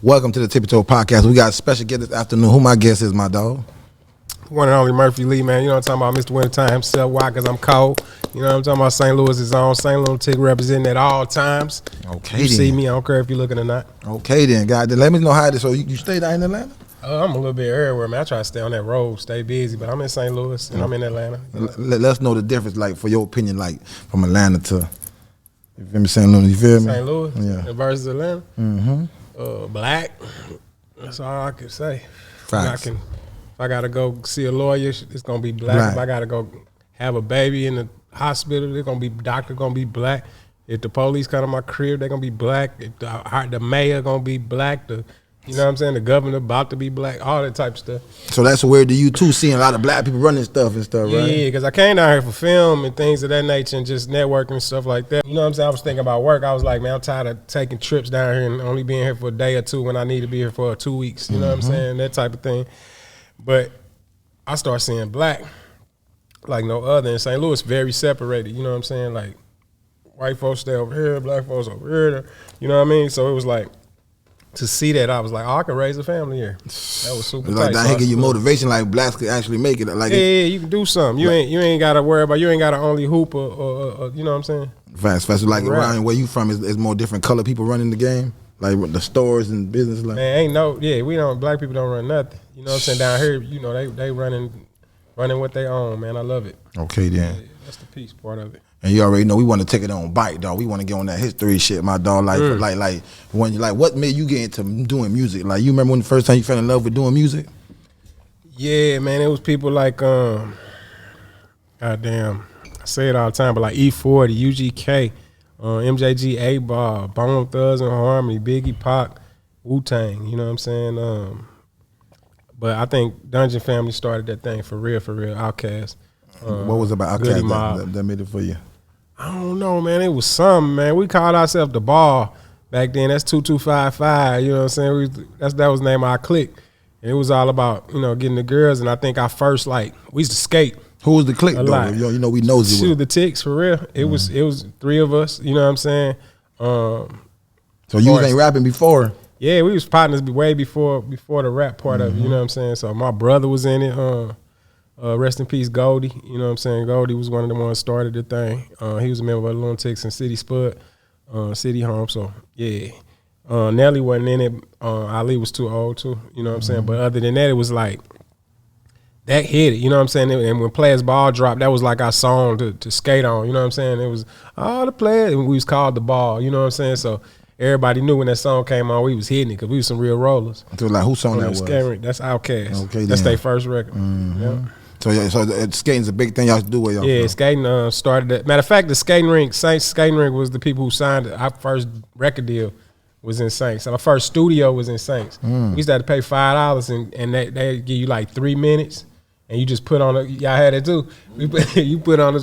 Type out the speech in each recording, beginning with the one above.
Welcome to the Tippie Toe podcast. We got a special guest this afternoon. Who my guest is, my dog? One and only Murphy Lee, man. You know what I'm talking about, Mr. Wintertime himself. Why? Because I'm cold. You know what I'm talking about? St. Louis is on. St. Lunatic representing at all times. Okay, you then. see me. I don't care if you're looking or not. Okay, then. God, let me know how it is. So you stay down in Atlanta? I'm a little bit everywhere, man. I try to stay on that road, stay busy, but I'm in St. Louis and I'm in Atlanta. Let us know the difference, like, for your opinion, like, from Atlanta to, you feel me, St. Louis, you feel me? St. Louis Yeah. versus Atlanta. Mm-hmm. Black. That's all I can say. Facts. If I got to go see a lawyer, it's going to be black. If I got to go have a baby in the hospital, they're going to be doctor going to be black. If the police come to my crib, they're going to be black. If the mayor going to be black. You know what I'm saying? The governor about to be black. All that type of stuff. So that's weird to you, too, seeing a lot of black people running stuff and stuff, right? Yeah, because I came down here for film and things of that nature and just networking and stuff like that. You know what I'm saying? I was thinking about work. I was like, man, I'm tired of taking trips down here and only being here for a day or two when I need to be here for 2 weeks. You know what I'm saying? That type of thing. But I start seeing black like no other. In St. Louis, very separated. You know what I'm saying? Like, white folks stay over here, black folks over here. You know what I mean? So it was like, to see that, I was like, oh, I can raise a family here. That was super like tight. that give you motivation, like blacks could actually make it. Like yeah, you can do something. You ain't got to worry about. You ain't got to only hoop or you know what I'm saying. Fast. Like around where you from, is more different color people running the game, like the stores and business. Like man, we don't. Black people don't run nothing. You know what I'm saying. Down here, you know they running what they own. Man, I love it. Okay, then. Yeah, that's the peace part of it. And you already know we want to take it on bite, dog. We want to get on that history shit, my dog. Like, what made you get into doing music? Like, you remember when the first time you fell in love with doing music? Yeah, man. It was people like, goddamn, I say it all the time, but like E40, UGK, MJG, A-Ball, Bone Thugs and Harmony, Biggie, Pac, Wu-Tang. You know what I'm saying? But I think Dungeon Family started that thing for real, Outkast. What was it about Outkast that made it for you? I don't know, man. It was something, man. We called ourselves the Ball back then. That's 2255. You know what I'm saying? That was the name of our clique. And it was all about, you know, getting the girls. And I think our first, we used to skate. Who was the clique, though? You know, we nosy. Shoot, the Ticks, for real. It was three of us. You know what I'm saying? So you ain't rapping before? Yeah, we was partners way before the rap part of it. You know what I'm saying? So my brother was in it. Rest in peace, Goldie. You know what I'm saying? Goldie was one of the ones that started the thing. He was a member of the Lunatics and City Spud, City Home. So, yeah. Nelly wasn't in it. Ali was too old, too. You know what I'm saying? But other than that, it was like, that hit it. You know what I'm saying? And when Players Ball dropped, that was like our song to skate on. You know what I'm saying? It was all the players. And we was called the Ball. You know what I'm saying? So, everybody knew when that song came on, we was hitting it because we was some real rollers. So, like, whose song that was? That's Outkast. Okay, that's their first record. Yeah. So skating's a big thing y'all do where y'all from. Skating started. Matter of fact, the skating rink, Saints skating rink, was the people who signed it. Our first record deal was in Saints. Our first studio was in Saints. We used to have to pay $5 and they give you like 3 minutes. And you just put on y'all had it too. You put on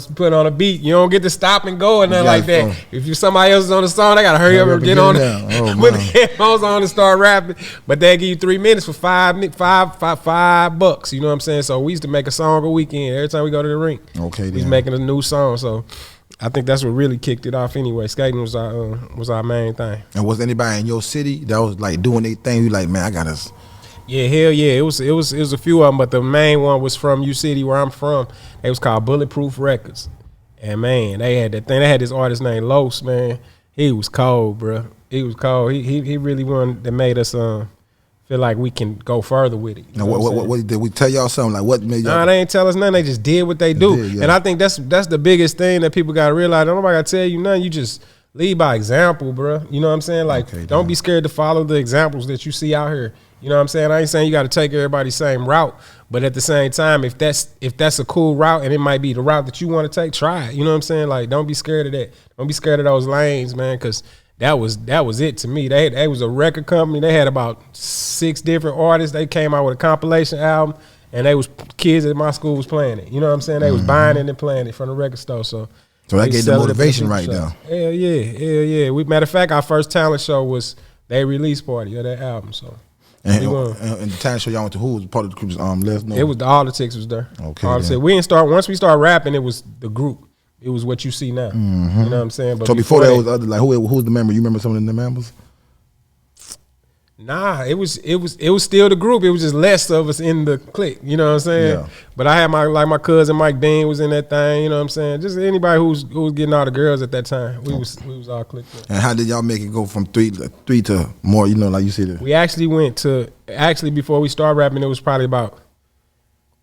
a beat. You don't get to stop and go or nothing like that. If somebody else is on the song, they gotta hurry up and get on it. Put the headphones on and start rapping. But they give you 3 minutes for $5. You know what I'm saying? So we used to make a song a weekend every time we go to the rink. Okay, we was making a new song. So I think that's what really kicked it off. Anyway, skating was our main thing. And was anybody in your city that was like doing their thing? You like, man, I gotta. Yeah, hell yeah. It was a few of them, but the main one was from U-City, where I'm from. It was called Bulletproof Records. And, man, they had that thing. They had this artist named Los, man. He was cold, bro. He was cold. He really one that made us feel like we can go further with it. Now, what did we tell y'all something? Like, what made y'all? Nah, they ain't tell us nothing. They just did what they do. Yeah. And I think that's the biggest thing that people got to realize. Nobody got to tell you nothing. You just lead by example, bro. You know what I'm saying? Like, don't be scared to follow the examples that you see out here. You know what I'm saying? I ain't saying you got to take everybody's same route, but at the same time, if that's a cool route and it might be the route that you want to take, try it. You know what I'm saying? Like, don't be scared of that. Don't be scared of those lanes, man, because that was it to me. They was a record company. They had about 6 different artists. They came out with a compilation album, and they was kids at my school was playing it. You know what I'm saying? They was buying it and playing it from the record store. So that gave the motivation right now. Hell yeah. Matter of fact, our first talent show was their release party of that album. So. And the talent show y'all went to, who was part of the group? Let us know. It was all the Ticks was there. Okay. Once we started rapping, it was the group. It was what you see now. You know what I'm saying? But so before that was other, like who was the member? You remember some of the members? Nah, it was still the group. It was just less of us in the clique. You know what I'm saying? Yeah. But I had my cousin Mike Bean was in that thing. You know what I'm saying? Just anybody who was getting all the girls at that time. We was all clicked up. And how did y'all make it go from three to more? You know, like you said. We actually went to before we started rapping, it was probably about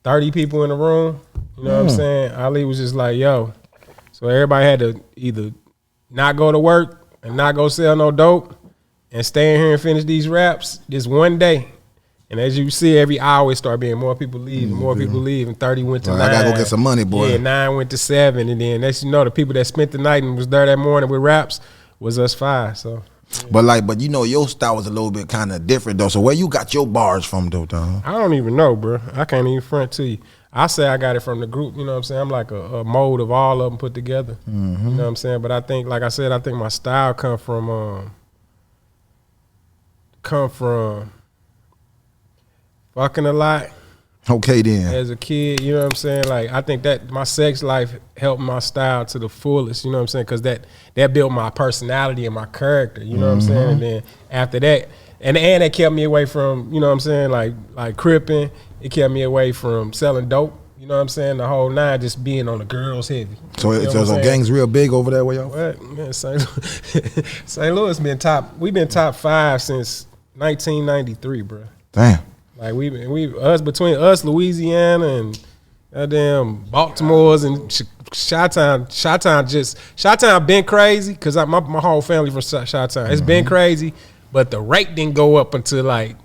30 people in the room. You know what I'm saying? Ali was just like, yo. So everybody had to either not go to work and not go sell no dope and stay in here and finish these raps this one day. And as you see, every hour it started being more people leave and more people leave. And 30 went to 9. I got to go get some money, boy. Yeah, 9 went to 7. And then next you know, the people that spent the night and was there that morning with raps was us 5. So, yeah. But you know, your style was a little bit kind of different, though. So where you got your bars from, though, dog? I don't even know, bro. I can't even front to you. I say I got it from the group, you know what I'm saying? I'm like a mold of all of them put together. You know what I'm saying? But I think, like I said, I think my style come from fucking a lot. Okay, then. As a kid, you know what I'm saying? Like, I think that my sex life helped my style to the fullest, you know what I'm saying? Because that built my personality and my character, you know what I'm saying? And then after that, and that kept me away from, you know what I'm saying, like cripping. It kept me away from selling dope. You know what I'm saying? The whole 9 just being on the girls heavy. So gangs real big over there where y'all? What? Man, St. Louis we've been top 5 since 1993, bro. Damn. Like between us, Louisiana and goddamn Baltimore's and Chi-Town been crazy because my whole family from Chi-Town. It's been crazy, but the rate didn't go up until like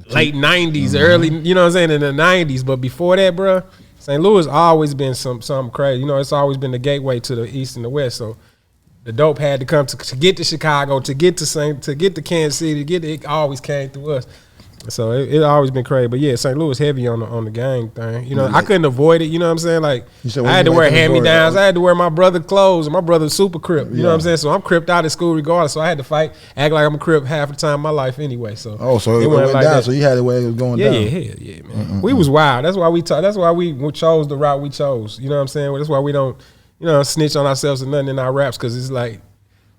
late 90s, early, you know what I'm saying, in the 90s. But before that, bro, St. Louis always been something crazy. You know, it's always been the gateway to the east and the west. So the dope had to come to get to Chicago, to get to Kansas City, it always came through us. So it always been crazy. But yeah, St. Louis heavy on the gang thing. You know, I couldn't avoid it, you know what I'm saying? Like, I had to wear hand-me-downs. I had to wear my brother's clothes, and my brother's super crip. You know what I'm saying? So I'm cripped out at school regardless. So I had to fight, act like I'm a crip half the time of my life anyway. So so it went like down. That. So you had the way it was going down. Yeah, man. We was wild. That's why we chose the route we chose. You know what I'm saying? That's why we don't, snitch on ourselves or nothing in our raps, because it's like,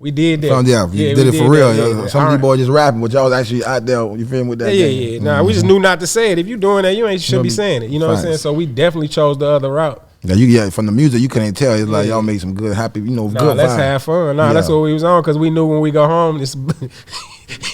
we did that. You did it for real. Yeah. Some of you boys just rapping, but y'all was actually out there, you feel me, with that Yeah. Nah, we just knew not to say it. If you doing that, you shouldn't be saying it. You know what I'm saying? So we definitely chose the other route. Yeah, from the music, you couldn't tell. It's like y'all made some good, happy, good vibes. Let's have fun. That's what we was on, because we knew when we go home,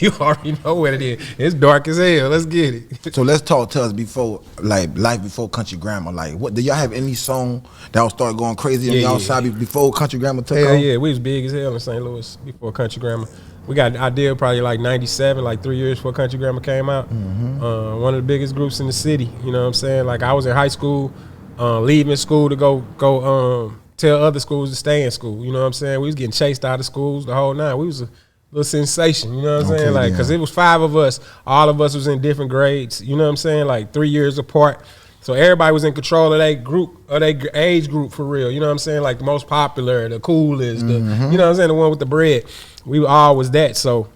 you already know what it is. It's dark as hell. Let's get it. So let's talk to us before, like, life before Country Grammar. Like, what do y'all have any song that will start going crazy on y'all side before Country Grammar took off? Yeah, we was big as hell in St. Louis before Country Grammar. We got an idea probably like 97, like 3 years before Country Grammar came out. One of the biggest groups in the city. You know what I'm saying? Like, I was in high school, leaving school to go tell other schools to stay in school. You know what I'm saying? We was getting chased out of schools the whole night. We was a little sensation, you know what I'm saying? Like, because it was 5 of us. All of us was in different grades, you know what I'm saying? Like 3 years apart. So everybody was in control of that group, or their age group for real. You know what I'm saying? Like the most popular, the coolest, you know what I'm saying? The one with the bread. We all was that. So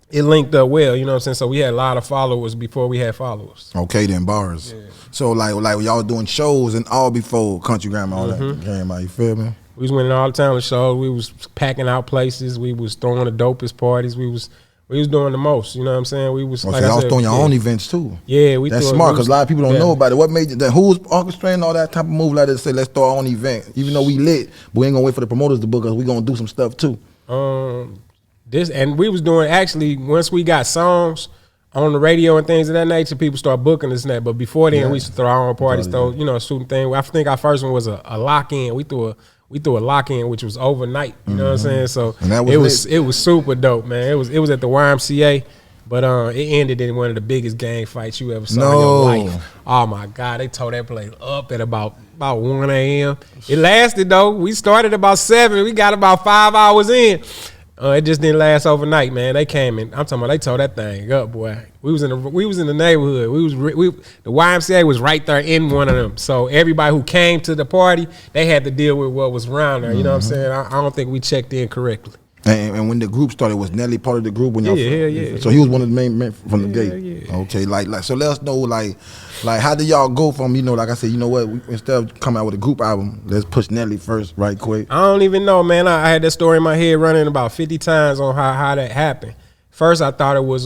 it linked up well, you know what I'm saying? So we had a lot of followers before we had followers. Okay, then, bars. Yeah. So like y'all doing shows and all before Country Grammar, all that came out, you feel me? We was winning all the talent shows. We was packing out places. We was throwing the dopest parties. We was doing the most. You know what I'm saying? We was like, y'all was throwing your own events too. Yeah, that's smart, because a lot of people don't know about it. What made that? Who was orchestrating all that type of move like that? Say, let's throw our own event, even though we lit, but we ain't gonna wait for the promoters to book us. We gonna do some stuff too. And we was doing, actually, once we got songs on the radio and things of that nature, people start booking us and that. But before then, we used to throw our own parties, shooting thing. I think our first one was a lock in. We threw a lock in, which was overnight. You know what I'm saying? So it was super dope, man. It was at the YMCA, but it ended in one of the biggest gang fights you ever saw in your life. Oh my God, they tore that place up at about 1 a.m. It lasted though. We started about 7. We got about 5 hours in. It just didn't last overnight, man. They came in. I'm talking about, they tore that thing up, boy. We was in the neighborhood. The YMCA was right there in one of them. So everybody who came to the party, they had to deal with what was around there. You know what I'm saying? I don't think we checked in correctly. And when the group started, was Nelly part of the group? When yeah. So he was one of the main men from the gate. Yeah. Okay, like so let us know, like how did y'all go from, like I said, you know what, instead of coming out with a group album, let's push Nelly first, right quick. I don't even know, man. I had that story in my head running about 50 times on how that happened. First, I thought it was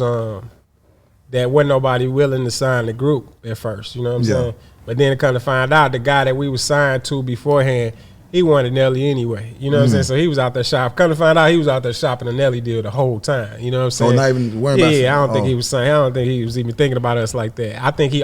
that wasn't nobody willing to sign the group at first. You know what I'm saying? But then to kind of find out the guy that we was signed to beforehand, he wanted Nelly anyway. You know what I'm saying? So he was out there shopping. Come to find out, he was out there shopping a Nelly deal the whole time. You know what I'm saying? So not even worrying about I don't think he was saying. I don't think he was even thinking about us like that. I think he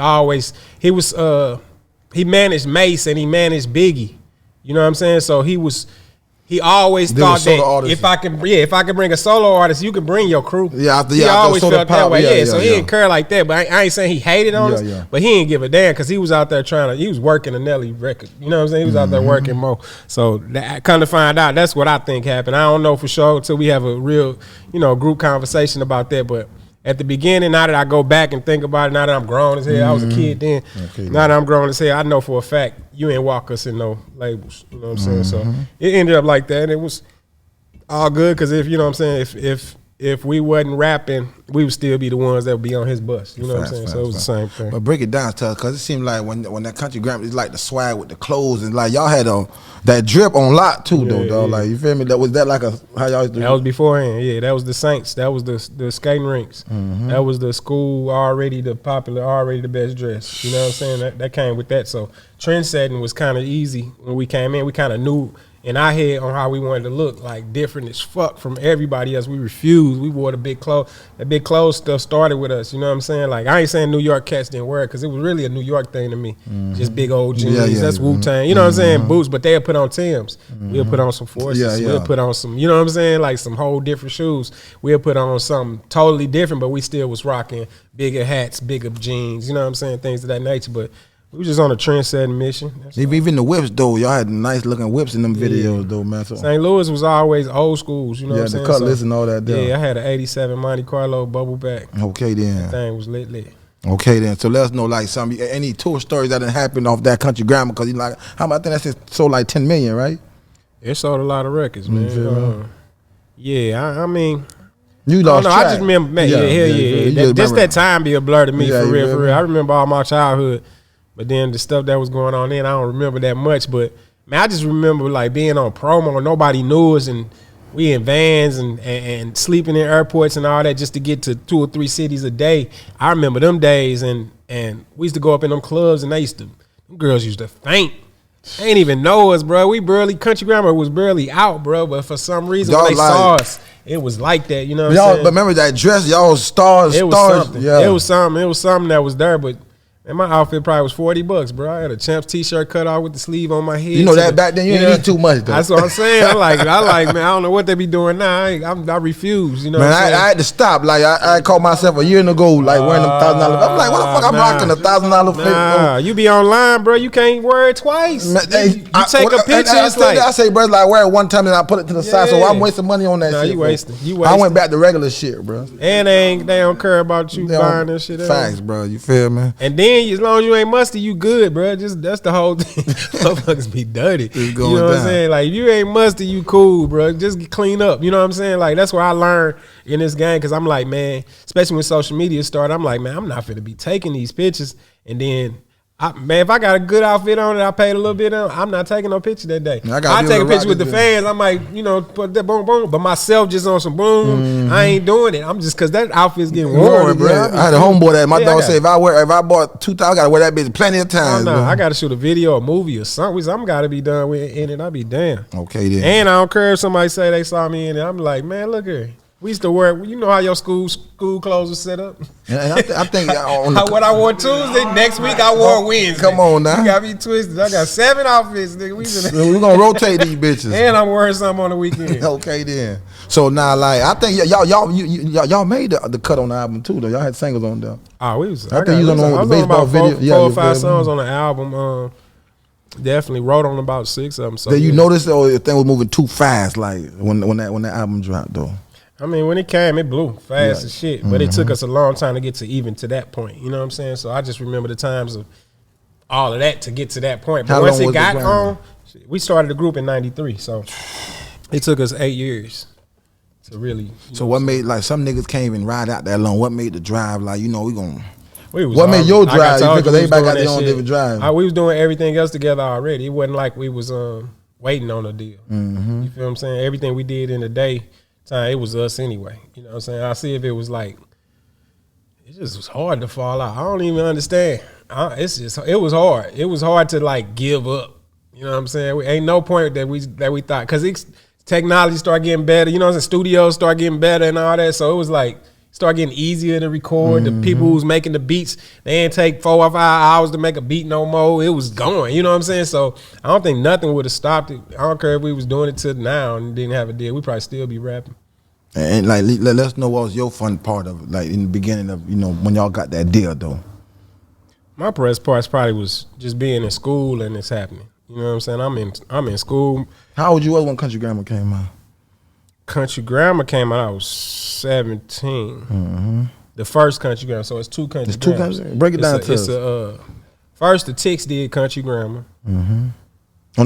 managed Mace and he managed Biggie. You know what I'm saying? So he always thought that if I can bring a solo artist, you can bring your crew. He always felt that way. So he didn't care like that. But I ain't saying he hated on us, but he didn't give a damn because he was out there he was working a Nelly record. You know what I'm saying? He was out there working more. So come to find out, that's what I think happened. I don't know for sure until we have a real, group conversation about that. But at the beginning, now that I go back and think about it, now that I'm grown as hell, I was a kid then. Now that I'm grown as hell, I know for a fact you ain't walk us in no labels. You know what I'm saying? So it ended up like that, and it was all good because if you know what I'm saying, if we wasn't rapping, we would still be the ones that would be on his bus. You know what I'm saying? So it was the same thing. But break it down to us, because it seemed like when that country grammar, it's like the swag with the clothes, and like y'all had that drip on lock too, though, dog. Like, you feel me? Was that like how y'all used to do? That was beforehand, yeah. That was the Saints. That was the skating rinks. That was the school already the popular, already the best dress. You know what I'm saying? That came with that. So trendsetting was kind of easy when we came in. We kind of knew in our head on how we wanted to look, like different as fuck from everybody else. We refused. We wore the big clothes. That big clothes stuff started with us. You know what I'm saying? Like, I ain't saying New York cats didn't wear it because it was really a New York thing to me. Just big old jeans. That's Wu-Tang. You know what I'm saying? Boots, but they'll put on Timbs. We'll put on some Forces. We'll put on some, you know what I'm saying? Like some whole different shoes. We'll put on something totally different, but we still was rocking bigger hats, bigger jeans. You know what I'm saying? Things of that nature. But we was just on a trend-setting mission. Even the whips, though, y'all had nice looking whips in them videos, though, man. So St. Louis was always old schools, you know what I'm saying? Yeah, the Cutlass and all that. Yeah, I had an 87 Monte Carlo bubble back. Okay, then. That thing was lit. Okay, then. So let us know, like, any tour stories that didn't happen off that country grammar, because like, I think that's sold like 10 million, right? It sold a lot of records, man. I mean, you lost track. I just remember, man, just that time be a blur to me, for real. I remember all my childhood. But then the stuff that was going on then, I don't remember that much. But man, I just remember like being on promo, nobody knew us, and we in vans and sleeping in airports and all that just to get to 2 or 3 cities a day. I remember them days, and we used to go up in them clubs, and them girls used to faint. They ain't even know us, bro. Country grammar was barely out, bro. But for some reason, when they saw us, it was like that. You know what I'm saying? But remember that dress, y'all was stars. It was something. Yeah. It was something that was there, but. And my outfit probably was $40, bro. I had a Champs t-shirt cut off with the sleeve on my head. You know that back then you didn't eat too much, though. That's what I'm saying. I like, man, I don't know what they be doing now. I refuse, you know. Man, I had to stop. Like I called myself a year ago, like wearing them $1,000. I'm like, what the fuck? I'm rocking a $1,000 fit. Nah, you be online, bro. You can't wear it twice. Man, you take a picture. I say, bro, like wear it one time and I put it to the side. So I'm wasting money on that shit. You wasting. I went back to regular shit, bro. And they don't care about you buying this shit. Facts, bro. You feel me? And then as long as you ain't musty, you good, bro. Just that's the whole thing. Motherfuckers be dirty. You know what I'm saying? Like, if you ain't musty, you cool, bro. Just clean up. You know what I'm saying? Like, that's what I learned in this game, because I'm like, man, especially when social media started, I'm like, man, I'm not finna be taking these pictures and then if I got a good outfit on it, I paid a little bit on, I'm not taking no picture that day. I take a picture with the fans. I might, put that boom, boom. But myself just on some boom, I ain't doing it. I'm just, because that outfit's getting worn, bro. I had a homeboy that my dog said, if I bought 2,000, I got to wear that bitch plenty of times. Oh, no, I got to shoot a video, a movie or something. I'm got to be done with in it. I'll be damn. Okay, then. And I don't care if somebody say they saw me in it. I'm like, man, look here. We used to wear, you know how your school clothes are set up? And I think what I wore Tuesday, next week I wore Wednesday. Come on now. You got me twisted. I got 7 outfits, nigga. We're going to rotate these bitches. And I'm wearing something on the weekend. Okay, then. So now, like, I think y'all made the cut on the album, too, though. Y'all had singles on there. Oh, we was. I think you was on the baseball video. 4 or 5 songs on the album. Definitely wrote on about 6 of them. So did you notice the thing was moving too fast, like, when that album dropped, though? I mean, when it came, it blew fast as shit. But it took us a long time to get to even to that point. You know what I'm saying? So I just remember the times of all of that to get to that point. But once it got on, we started the group in 93. So it took us 8 years to really. So what made, like, some niggas can't even ride out that long? What made the drive, like, we going to. What made your drive? Because everybody got their own different drive. We was doing everything else together already. It wasn't like we was waiting on a deal. You feel what I'm saying? Everything we did in the day, it was us anyway. You know what I'm saying? I see if it was like It just was hard to fall out. I don't even understand. It was hard. It was hard to like give up. You know what I'm saying? Ain't no point that we thought, because technology started getting better. You know what I'm saying? Studios start getting better and all that. So it was like start getting easier to record. The people who's making the beats, they ain't take 4 or 5 hours to make a beat no more. It was going. You know what I'm saying? So I don't think nothing would have stopped it. I don't care if we was doing it till now and didn't have a deal. We probably still be rapping. And like, let us know what was your fun part of it, like in the beginning of, you know, when y'all got that deal though. My best part probably was just being in school and it's happening. You know what I'm saying? I'm in school. How old you was when Country Grammar came out? Country Grammar came out, I was 17. The first Country Grammar, so it's 2 Country Grammars. Break it down to us. First, the Ticks did Country Grammar. On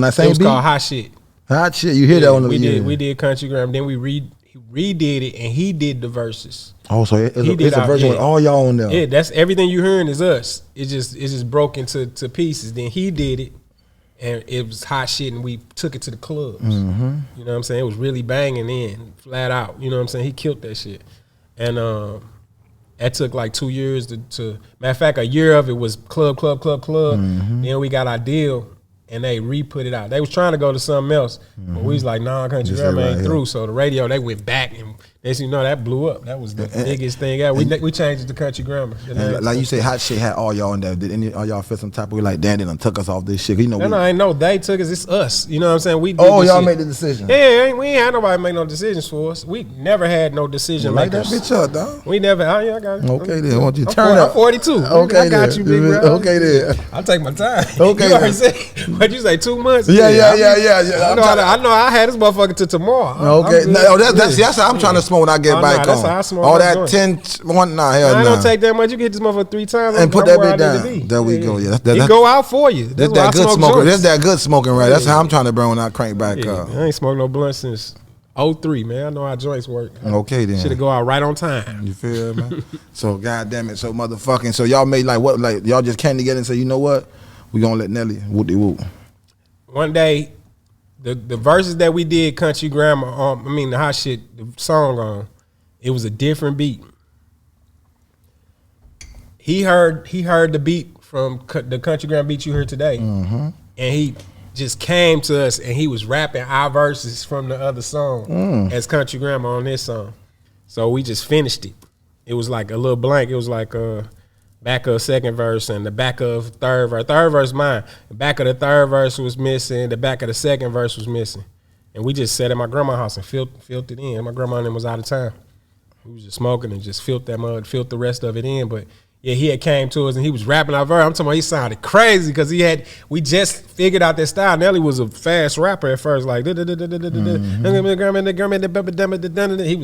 that same beat? It was called Hot Shit. Hot Shit, you hear that on the beat? We did Country Grammar, then we redid it, and he did the verses. Oh, so it's a version with all y'all on there. Yeah, that's everything you hearing is us. It just broke into pieces. Then he did it, and it was hot shit, and we took it to the clubs. You know what I'm saying? It was really banging in, flat out. You know what I'm saying? He killed that shit. And that took like 2 years to matter of fact, a year of it was club. Then we got our deal, and they re-put it out. They was trying to go to something else, but we was like, nah, Country Grammar ain't through. So the radio, they went back, and you know, that blew up. That was the biggest thing ever. We changed it to Country Grammar. Like you say, Hot Shit had all y'all in there. Did any of y'all feel some type of way like, damn, they done took us off this shit? You know, no, I ain't know they took us. It's us. You know what I'm saying? We did y'all made the decision. Yeah, we ain't had nobody make no decisions for us. We never had no decision like makers. that bitch up, dog. We never. Oh, yeah, I got it. Okay, then. Why don't you turn up? I'm 42. Okay, I got you, big bro. Okay, then. I'll take my time. Okay, you already said, what'd you say, 2 months? Yeah. I know I had this motherfucker till tomorrow. Okay, that's how I'm trying to smoke when I get back that's on. how I smoke. All that 10, hell no. I don't take that much. You get this motherfucker 3 times and put that bit down. There we go. Yeah, it go out for you. That's that good smoking. That's that good smoking, right? That's how I'm trying to burn when I crank back up. I ain't smoked no blunt since 03, man. I know how joints work. Okay, then. Should have go out right on time. You feel me? So goddamn it. So motherfucking. So y'all made like what? Like y'all just came together and said, you know what? We gonna let Nelly whoop-de-whoop. One day, the verses that we did Country Grammar on, the Hot Shit, the song on, it was a different beat. He heard the beat from the Country Grammar beat you heard today, and he just came to us and he was rapping our verses from the other song as Country Grammar on this song. So we just finished it. It was like a little blank. It was like back of second verse and the back of third verse. Third verse mine. The back of the third verse was missing. The back of the second verse was missing. And we just sat at my grandma's house and filled it in. My grandma and them was out of town. We was just smoking and just filled the rest of it in. But yeah, he had came to us and he was rapping our verse. I'm talking about he sounded crazy because we just figured out that style. Nelly was a fast rapper at first, like he was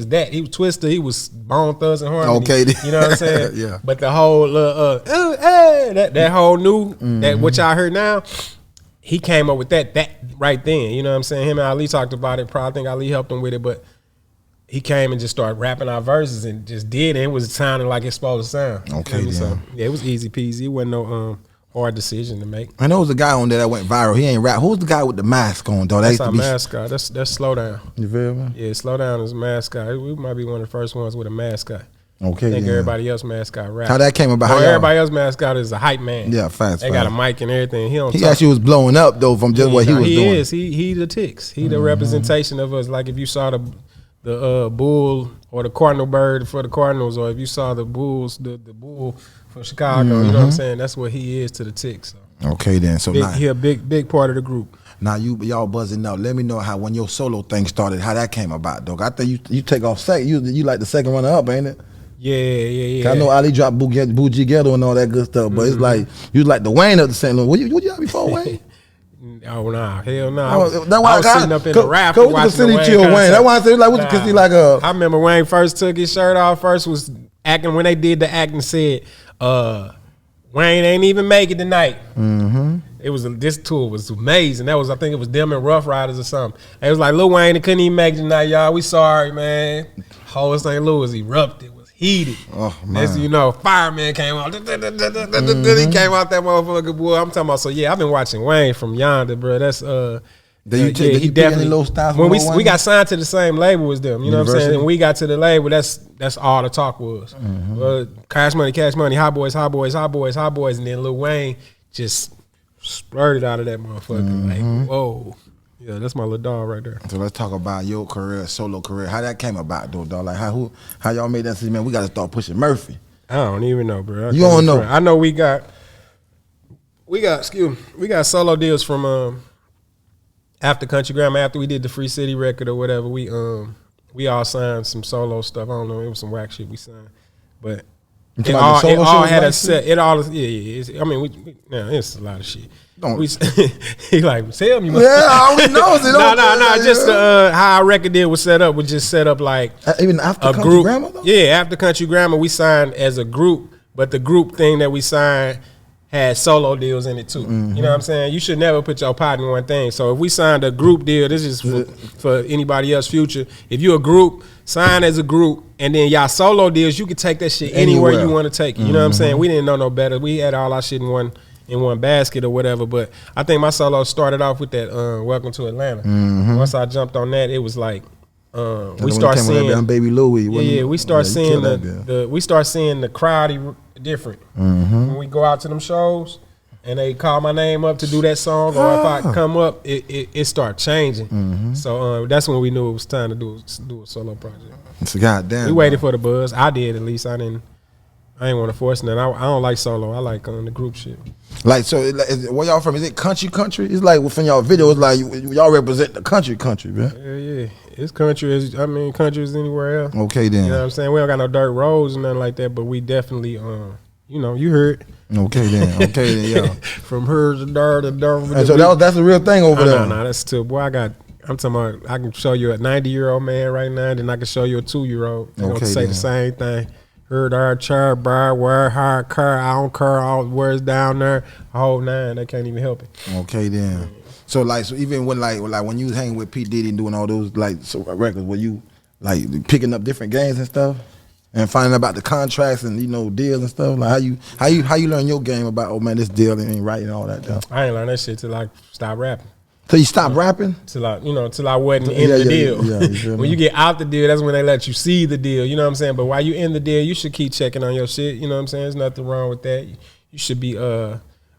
that. He was Twister. He was Bone Thugs and Harmony. Okay, you know what I'm saying? Yeah. But the whole that whole new that what y'all heard now, he came up with that right then. You know what I'm saying? Him and Ali talked about it. Probably think Ali helped him with it, but he came and just started rapping our verses and just did it. It was sounding like it's supposed to sound. Okay, so yeah, it was easy peasy. It wasn't no hard decision to make. I know there was a guy on there that went viral. He ain't rap. Who's the guy with the mask on, though? That's our mascot. That's Slow Down. You feel me? Yeah, Slow Down is a mascot. We might be one of the first ones with a mascot. Okay, I think everybody else mascot rap. How that came about? Everybody else mascot is a hype man. Yeah, fast. They got a mic and everything. He actually was blowing up though from just what he was doing. He the Ticks. He the representation of us. Like if you saw the bull or the cardinal bird for the Cardinals, or if you saw the bulls, the bull for Chicago, you know what I'm saying? That's what he is to the Ticks. So. Okay, then. So now he a big part of the group. Now y'all buzzing up. Let me know how when your solo thing started, how that came about, dog. I think you take off second. You like the second runner up, ain't it? Yeah. I know Ali dropped Bougie Ghetto and all that good stuff, but it's like you like the Wayne of the St. Louis. What you have before Wayne? Oh nah, hell no. Nah. I was sitting up in the rap watching the Wayne. That's why I said like, what you see like a. I remember Wayne first took his shirt off. First was acting when they did the acting. Said, Wayne ain't even make it tonight. It was this tour was amazing. I think it was them and Rough Riders or something. It was like Lil Wayne, they couldn't even make it tonight, y'all. We sorry, man. Whole St. Louis erupted. Heated. Oh, man. As you know, Fireman came out. He came out that motherfucker, boy. I'm talking about. So yeah, I've been watching Wayne from yonder, bro. That's He definitely. When we got signed to the same label as them, you know what I'm saying. And we got to the label, that's all the talk was. Cash money, hot boys, and then Lil Wayne just splurted out of that motherfucker. Like, whoa. Yeah, that's my little dog right there. So let's talk about your career, solo career. How that came about, though, dog? Like how y'all made that decision? Man, we got to start pushing Murphy. I don't even know, bro. You don't know? I know we got solo deals from after Country Grammar, after we did the Free City record or whatever. We all signed some solo stuff. I don't know, it was some whack shit we signed, but it all had a set. It all I mean, it's a lot of shit. He like, tell me. Yeah, I already know it. No. Just how our record deal was set up. Was just set up like even after a Country group. Grammar, though? Yeah, after Country Grammar, we signed as a group, but the group thing that we signed had solo deals in it too. You know what I'm saying? You should never put your pot in one thing. So if we signed a group deal, this is for anybody else future. If you're a group, sign as a group, and then y'all solo deals, you can take that shit anywhere you want to take it. You know what I'm saying? We didn't know no better. We had all our shit in one basket or whatever. But I think my solo started off with that Welcome to Atlanta. Once I jumped on that, it was like we start seeing Baby Louie. We start seeing the crowd different when we go out to them shows and they call my name up to do that song, or if I come up, it start changing. So that's when we knew it was time to do a solo project. It's goddamn. We waited for the buzz. I did, at least. I didn't want to force nothing. I don't like solo. I like the group shit. Like, so where y'all from? Is it country? It's like from y'all videos, like y'all represent the country, man. Yeah. It's country. Country is anywhere else. Okay, then. You know what I'm saying? We don't got no dirt roads and nothing like that, but we definitely, you heard. Okay, then, yeah. From her to dirt to dirt. And so that's a real thing over there. No, that's still, boy, I'm talking about, I can show you a 90-year-old man right now, then I can show you a 2-year-old. They're going to say the same thing. Heard our chair, bar, where, hard, car, I don't care, all the words down there, a whole nine, they can't even help it. Okay, then. So even when when you was hanging with P Diddy and doing all those records, were you like picking up different games and stuff, and finding out about the contracts and deals and stuff? Like how you learn your game about, oh man, this deal ain't right and all that stuff? I ain't learned that shit till I stopped rapping. So you stopped rapping? Till I wasn't in the deal. Yeah, when you get out the deal, that's when they let you see the deal. You know what I'm saying? But while you in the deal, you should keep checking on your shit. You know what I'm saying? There's nothing wrong with that. You should be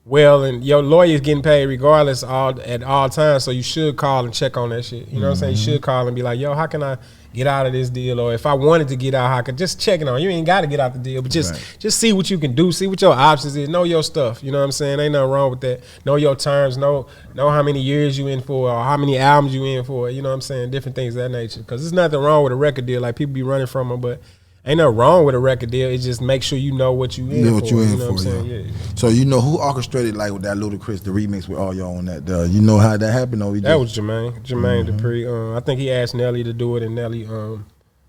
and your lawyer's getting paid regardless at all times, so you should call and check on that shit. You know what I'm saying? You should call and be like, yo, how can I get out of this deal? Or if I wanted to get out, how could just checking on. You ain't got to get out the deal, but just see what you can do, see what your options is, know your stuff. You know what I'm saying? Ain't nothing wrong with that. Know your terms, know how many years you in for, or how many albums you in for. You know what I'm saying? Different things of that nature. Because there's nothing wrong with a record deal. Like, people be running from them, but ain't nothing wrong with a record deal. It's just make sure you know what you in for. You know what I'm saying? Yeah. So who orchestrated with that Ludacris, the remix with all y'all on that? You know how that happened? Or that was Jermaine Dupri. I think he asked Nelly to do it, and Nelly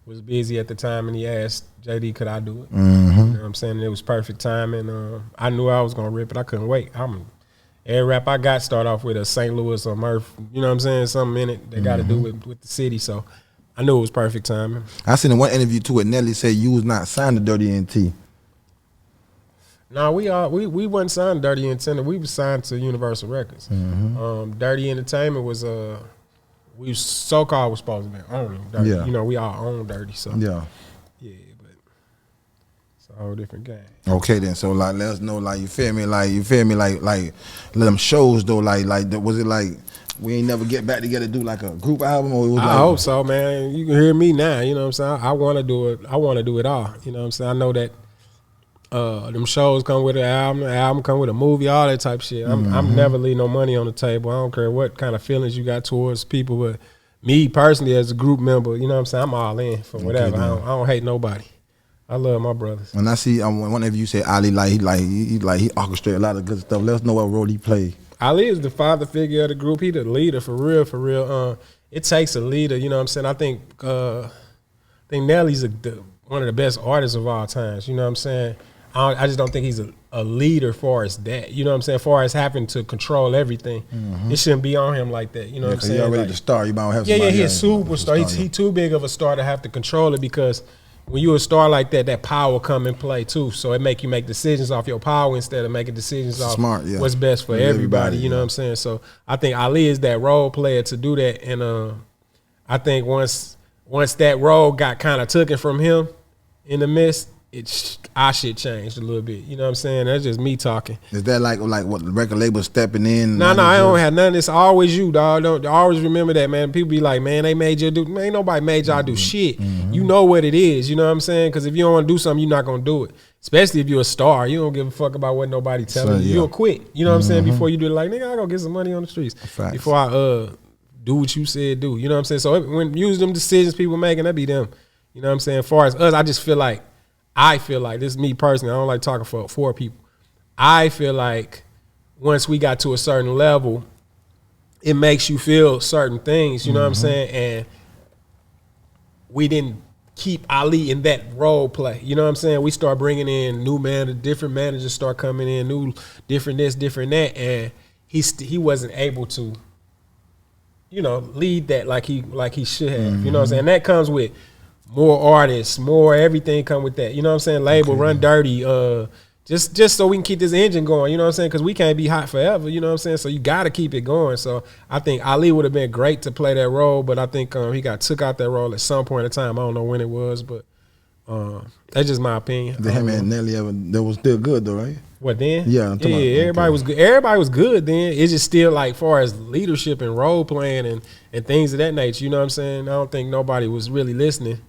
was busy at the time, and he asked JD, could I do it? You know what I'm saying? And it was perfect time, and I knew I was gonna rip it. I couldn't wait. Every rap I got start off with a St. Louis or Murph. You know what I'm saying? Something in it that got to do with the city. So I knew it was perfect timing. I seen in one interview too with Nelly say you was not signed to Dirty NT. No, we wasn't signed to Dirty Intent. We was signed to Universal Records. Dirty Entertainment was we so-called was supposed to be owning Dirty. Yeah. We all own Dirty, so yeah, but it's a whole different game. Okay, then. So let us know, you feel me, let them shows though, was it like we ain't never get back together to do a group album, or it was I hope so, man. You can hear me now. You know what I'm saying? I want to do it. I want to do it all. You know what I'm saying? I know that them shows come with an album. The album come with a movie, all that type of shit. I'm never leaving no money on the table. I don't care what kind of feelings you got towards people, but me personally as a group member, you know what I'm saying? I'm all in for whatever. I don't hate nobody. I love my brothers. When I see whenever you say Ali, he orchestrated a lot of good stuff. Let us know what role he played. Ali is the father figure of the group. He the leader for real. It takes a leader. You know what I'm saying? I think Nelly's one of the best artists of all times. You know what I'm saying? I just don't think he's a leader far as that. You know what I'm saying? Far as having to control everything. It shouldn't be on him like that. You know what I'm saying? He's already the star. You might have somebody. He's a superstar. He's too big of a star to have to control it, because when you a star like that, that power come in play too. So it make you make decisions off your power instead of making decisions off what's best for everybody. You know what I'm saying? So I think Ali is that role player to do that. And I think once that role got kind of taken from him in the midst, our shit changed a little bit. You know what I'm saying? That's just me talking. Is that like what the record label stepping in? No, I don't have none of this. Always you, dog. Don't always remember that, man. People be like, man, they made you do. Man, ain't nobody made y'all do shit. You know what it is. You know what I'm saying? Because if you don't want to do something, you're not gonna do it. Especially if you're a star, you don't give a fuck about what nobody telling you. You'll quit. You know what I'm saying? Before you do it, like, nigga, I go get some money on the streets. Facts. Before I do what you said do. You know what I'm saying? So when use them decisions people making, that be them. You know what I'm saying? As far as us, I feel like, this is me personally, I don't like talking for people. I feel like once we got to a certain level, it makes you feel certain things, you know what I'm saying? And we didn't keep Ali in that role play, you know what I'm saying? We start bringing in different managers start coming in, new, different this, different that, and he wasn't able to, you know, lead that like he should have, you know what I'm saying? And that comes with more artists, more everything come with that. You know what I'm saying? Label, run dirty. Just so we can keep this engine going. You know what I'm saying? Because we can't be hot forever. You know what I'm saying? So you got to keep it going. So I think Ali would have been great to play that role, but I think he got took out that role at some point in time. I don't know when it was, but that's just my opinion. Him and Nelly, that was still good though, right? What then? Yeah, everybody was good. Everybody was good then. It's just still like far as leadership and role playing and things of that nature. You know what I'm saying? I don't think nobody was really listening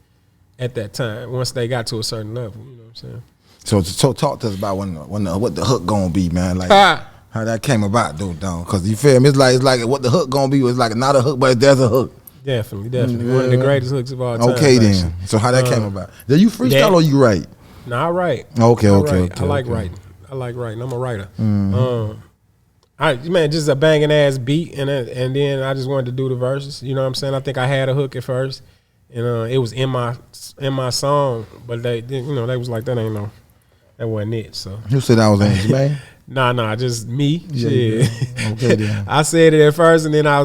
at that time once they got to a certain level. You know what I'm saying? So talk to us about what the hook gonna be, man. Like how that came about, though, because you feel me? It's like what the hook gonna be was like not a hook, but there's a hook. Definitely. One of the greatest hooks of all time. Okay, then. So how that came about? Did you freestyle or you write? No, I write. Okay. I like writing. I'm a writer. Man, just a banging ass beat, and then I just wanted to do the verses. You know what I'm saying? I think I had a hook at first, and it was in my song, but they was like, that wasn't it. So who said I was in Jermaine? Nah, just me. Yeah. Okay, then. I said it at first, and then I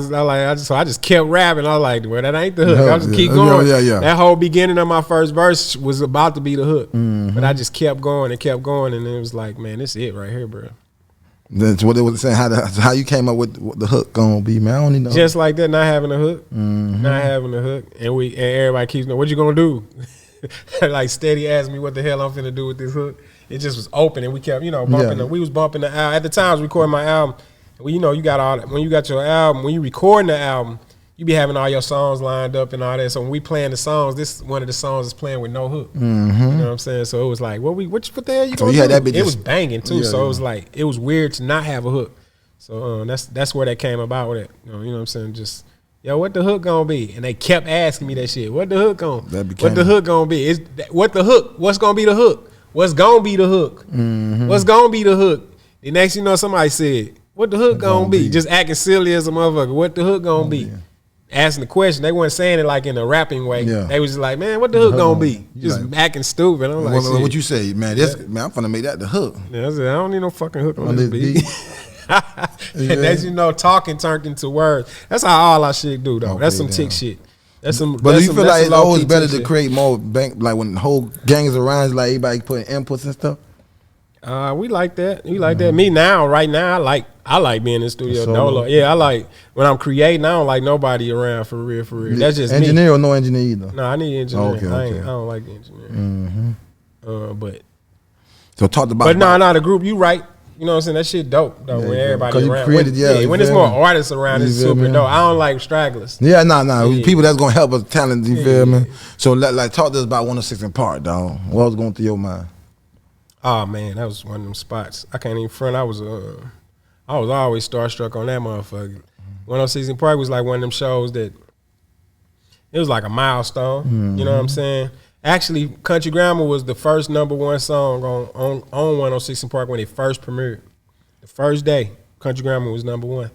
just kept rapping. I was like, well, that ain't the hook. I just keep going. Yeah. That whole beginning of my first verse was about to be the hook, but I just kept going, and then it was like, man, this is it right here, bro. That's what they was saying. How you came up with what the hook gonna be, man? I don't even know. Just like that, not having a hook, and everybody keeps knowing, what you gonna do? Like steady asked me what the hell I'm finna do with this hook. It just was open, and we kept, bumping. We was bumping the album. At the time, I was recording my album. Well, you got all that. When you got your album, when you recording the album, you be having all your songs lined up and all that. So when we playing the songs, this one of the songs is playing with no hook. You know what I'm saying? So it was like, what the hell you gonna do? That it was banging too. So it was like, it was weird to not have a hook. So that's where that came about with it. You know what I'm saying? Just, what the hook gonna be? And they kept asking me that shit. What the hook gonna be? What the hook? What's gonna be the hook? What's gonna be the hook? What's gonna be the hook? The next somebody said, what the hook gonna be? Just acting silly as a motherfucker. What the hook gonna be? Asking the question. They weren't saying it like in a rapping way. Yeah. They was just like, man, what the hook gonna be? Just acting stupid. I'm like, what you say, man? Man, I'm finna make that the hook. Yeah, I said, I don't need no fucking hook on this beat. And as talking turned into words. That's how all our shit do, though. That's some tick shit. But do you feel like it's always better to create more like when the whole gang is around, like everybody putting inputs and stuff? We like that. We like that. Me now, right now, I like being in the studio dolo. Yeah, I like when I'm creating. I don't like nobody around for real. That's just engineer me. Or no engineer either. No, I need engineer. Okay. I don't like the engineer. But so talked about. But no, the group you right. You know what I'm saying? That shit dope though. When everybody around. When there's more artists around, it's super dope. I don't like stragglers. Yeah, no. People that's gonna help us talent. You feel me? So like talk to us about 106 in Park, dog. What was going through your mind? Oh man, that was one of them spots. I can't even front. I was always starstruck on that motherfucker. 106 in Park was like one of them shows that it was like a milestone. You know what I'm saying? Actually, Country Grammar was the first #1 song on 106 in Park when it first premiered. The first day, Country Grammar was #1.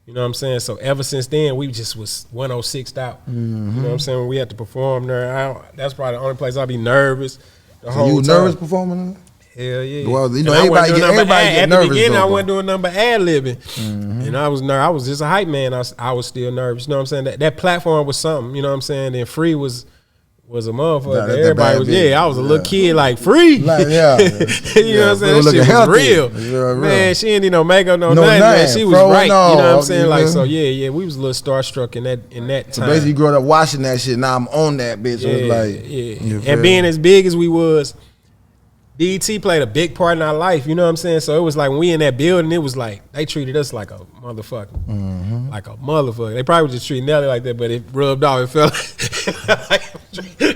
You know what I'm saying? So ever since then, we just was 106'd out. You know what I'm saying? When we had to perform there, that's probably the only place I'd be nervous. So you nervous performing there? Hell yeah. Well, everybody get nervous. At the beginning, I wasn't doing number ad-libbing. And I was just a hype man. I was still nervous. You know what I'm saying? That platform was something. You know what I'm saying? And Free was was a motherfucker. Everybody was, I was a little kid, like free. Like, you know what I'm saying? That shit was real. Man, she didn't need no makeup, nothing. Man, she was right. You know what I'm saying? Like, so we was a little starstruck in that time. So basically, you grew up watching that shit. Now I'm on that bitch. So it's like, and being as big as we was, BET played a big part in our life, you know what I'm saying? So it was like when we in that building, it was like they treated us like a motherfucker. Mm-hmm. Like a motherfucker. They probably just treated Nelly like that, but it rubbed off. It felt like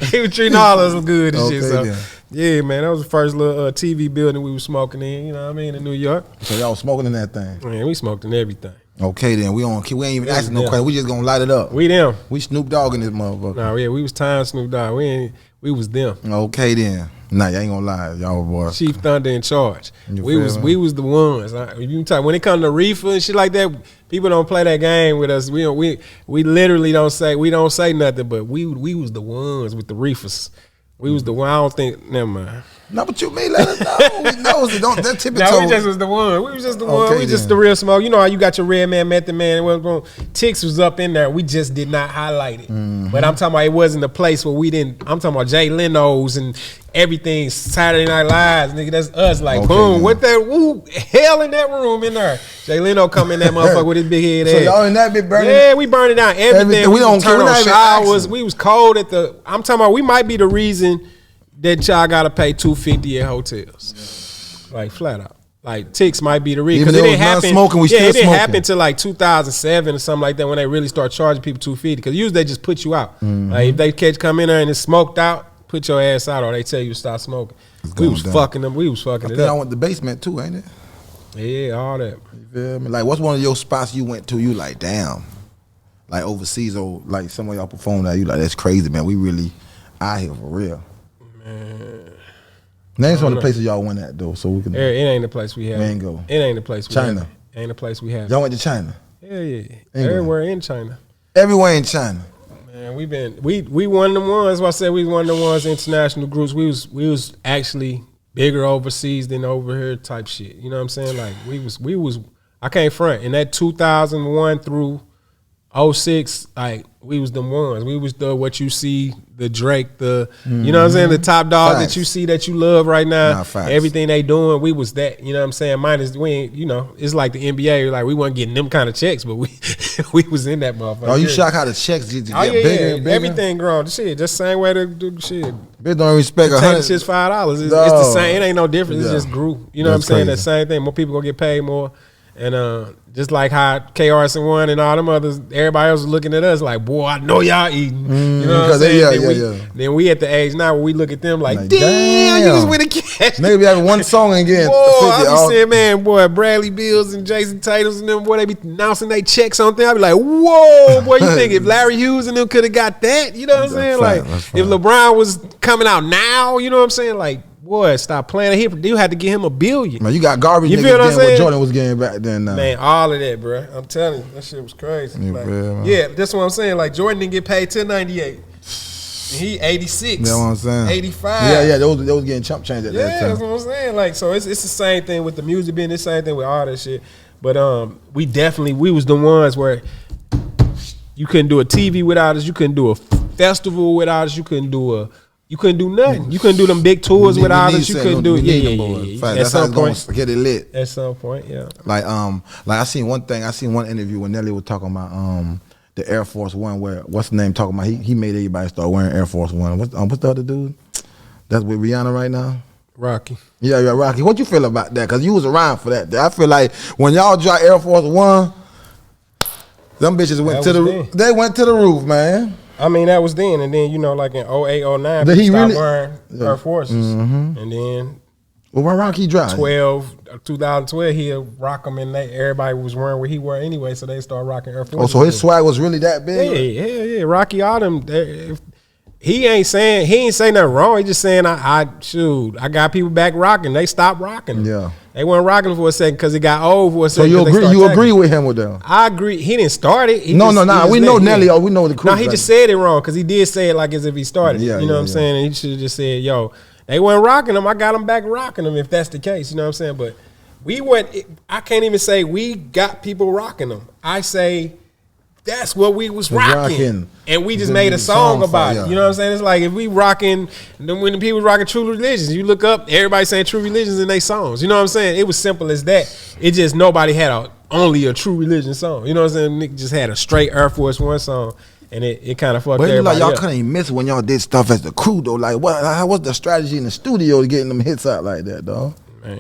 he was treating all of us good and shit. So yeah, man, that was the first little TV building we was smoking in, you know what I mean, in New York. So y'all was smoking in that thing? Man, we smoked in everything. Okay then, we ain't even asking no question. We just gonna light it up. We them. We Snoop Dogg in this motherfucker. No, yeah, we was time Snoop Dogg. We was them. Okay then. Nah, y'all ain't gonna lie, y'all boy. Chief Thunder in charge. We was the ones. When it comes to reefer and shit like that, people don't play that game with us. We literally don't say nothing, but we was the ones with the reefers. We was the one. I don't think. Never mind. No, but you mean let us know. We know it. Don't that Tippie Toe. No, we just was the one. We was just the one. We just the real smoke. You know how you got your red man, method man. Tix was up in there. We just did not highlight it. Mm-hmm. But I'm talking about it wasn't a place where we didn't. I'm talking about Jay Leno's and everything. Saturday Night Lives, nigga. That's us. Like boom, man. What that? Woo, hell in that room in there. Jay Leno come in that motherfucker with his big head. So y'all in that bit burning? Yeah, we burned it down. Everything. We don't turn on showers. We was cold at the. I'm talking about. We might be the reason that y'all gotta pay $250 at hotels, like flat out. Like Tix might be the reason because it didn't happen. Smoking, it didn't happen till like 2007 or something like that when they really start charging people $250. Because usually they just put you out. Mm-hmm. Like if they come in there and it's smoked out, put your ass out, or they tell you to stop smoking. We was fucking them. We was fucking it up. I went to the basement too, ain't it? Yeah, all that. You feel me? Like what's one of your spots you went to? You like damn, like overseas or like some of y'all performed that you like that's crazy, man. We really out here for real. Name some of the places y'all went at though, so we can. It ain't the place we have. We ain't go. It ain't the place. China. Ain't the place we have. Y'all went to China. Yeah. Everywhere in China. Everywhere in China. Man, we one of them ones. That's why I said we was one of them ones. International groups. We was actually bigger overseas than over here type shit. You know what I'm saying? Like we was. I can't front in that 2001 through 06, like we was the ones. We was the what you see, the Drake, you know what I'm saying, the top dog that you see that you love right now. Everything they doing, we was that. You know what I'm saying? Minus we ain't, you know, it's like the NBA. Like we wasn't getting them kind of checks, but we was in that motherfucker. Oh, you shocked how the checks get bigger and bigger? Everything grown. Shit, just same way to do shit. Bitch don't respect $100. Shit's $5. It's the same. It ain't no difference. It just grew. You know what I'm saying? That same thing. More people gonna get paid more. And just like how KRS-One and all them others, everybody else was looking at us like, boy, I know y'all eating. You know what I'm saying? Then we at the age now where we look at them like damn, you just win a cash. Maybe having one song and get. Boy, I be saying, man, boy, Bradley Bills and Jason Tatum's and them, boy, they be announcing they checks on things. I be like, whoa, boy, you think if Larry Hughes and them could have got that? You know what I'm saying? Like, if LeBron was coming out now, you know what I'm saying? Like, boy, stop playing. You had to give him $1 billion. Man, you got garbage niggas getting what Jordan was getting back then. Man, all of that, bro. I'm telling you, that shit was crazy. That's what I'm saying. Like Jordan didn't get paid till 98. He 86. That's what I'm saying. 85. Yeah, they was getting chump change at that time. Yeah, that's what I'm saying. Like, so it's the same thing with the music being the same thing with all that shit. But we was the ones where you couldn't do a TV without us. You couldn't do a festival without us. You couldn't do nothing. You couldn't do them big tours without us. You couldn't do it. Yeah. At some point, get it lit. At some point, yeah. Like I seen one thing. I seen one interview when Nelly was talking about the Air Force One. Where what's the name talking about? He made everybody start wearing Air Force One. What's the other dude? That's with Rihanna right now. Rocky. Yeah, Rocky. What you feel about that? Because you was around for that. I feel like when y'all drop Air Force One, them bitches went to the roof, man. I mean, that was then. And then, you know, like in 08, 09, he stopped wearing Air Forces. Mm-hmm. And then... Well, why Rocky drive? 2012, he'll rock them, and everybody was wearing what he wore anyway, so they started rocking Air Forces. Oh, so his swag was really that big? Yeah. Rocky Autumn, he ain't say nothing wrong. He just saying, I got people back rocking. They stopped rocking. Yeah. They weren't rocking for a second because it got old for a second. So you agree with him with them? I agree. He didn't start it. No. We know Nelly. We know the crew. No, he just said it wrong because he did say it like as if he started it. You know what I'm saying? And he should have just said, yo, they weren't rocking them. I got them back rocking them if that's the case. You know what I'm saying? But I can't even say we got people rocking them. I say that's what we was rocking. And we just made a song about it. You know what I'm saying? It's like if we rocking, when the people rocking True Religions, you look up, everybody saying True Religions in their songs. You know what I'm saying? It was simple as that. It just, nobody had only a True Religion song. You know what I'm saying? Nick just had a straight Air Force One song. And it kind of fucked everybody like y'all up. couldn't even miss it when y'all did stuff as the crew, though. Like, what's the strategy in the studio to getting them hits out like that, dog? Man,